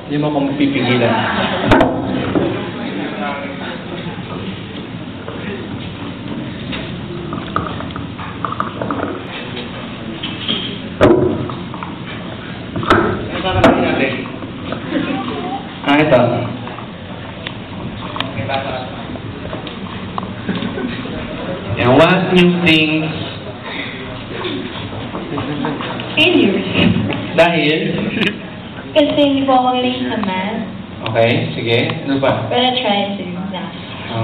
Hindi mo ako mapipigilan. Ano sasabihin natin? Ito. Yeah, what new things? Failures. Dahil? Kasi hindi po ako late sa math. Okay, sige. Ano pa? But I tried to. Yeah.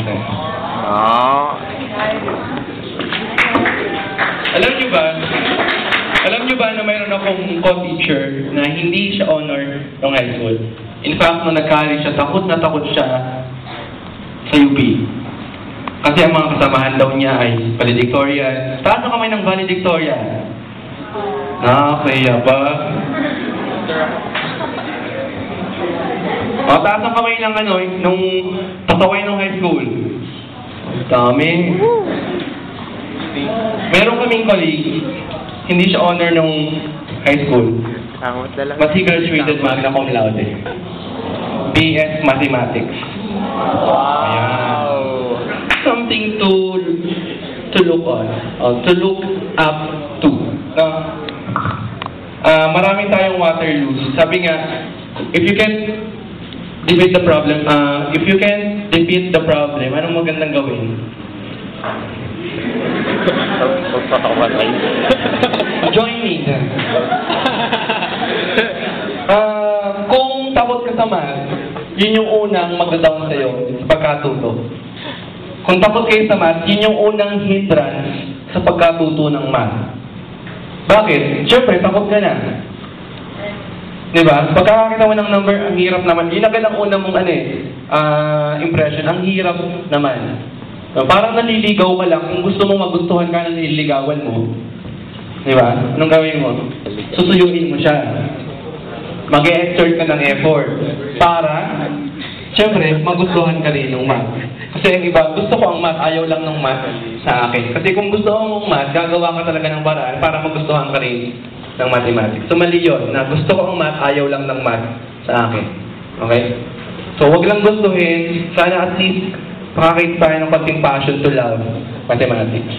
Okay. Ah. Alam niyo ba na mayroon akong co-teacher na hindi siya honor ng high school? In fact, nung nag-college siya, takot na takot siya sa UP. Kasi ang mga kasamahan daw niya ay valedictorian. Taas na kamay ng valedictorian. Nakakaya ba? O, taas ang kamay ng nung pasaway ng high school. Ang dami. Meron kaming colleague, hindi siya honor nung high school. But he graduated magna cum laude. BS Mathematics. Wow. Something to look on, to look up to. Marami tayong Waterloos. Sabi nga, if you can defeat the problem, anong magandang gawin? Join me. Kung takot ka sa math, yun yung unang magda-down sa'yo sa pagkatuto. Kung takot kayo sa math, yun yung unang hindrance sa pagkatuto ng math. Bakit? Siyempre, takot ka na. Diba? Pagkakakita mo ng number, ang hirap naman. Yun agad ang una mong impression. Ang hirap naman. Parang naliligaw ka lang. Kung gusto mo magustuhan ka na nililigawan mo. Diba? Anong gawin mo? Susuyuin mo siya. Mag-e-exert ka ng effort. Para, siyempre, magustuhan ka rin ng math. Kasi yung iba, gusto ko ang math, ayaw lang ng math sa akin. Kasi kung gusto mo ng math, gagawa ka talaga ng paraan para magustuhan ka rin ng mathematics. So mali yun, na gusto ko ang math, ayaw lang ng math sa akin. Okay? So wag lang gustuhin, sana at least makakita tayo ng konting passion to love mathematics.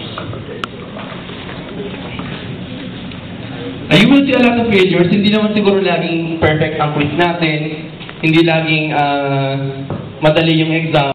You will see a lot of failures. Hindi naman siguro laging perfect ang quiz natin. Hindi laging madali yung exam.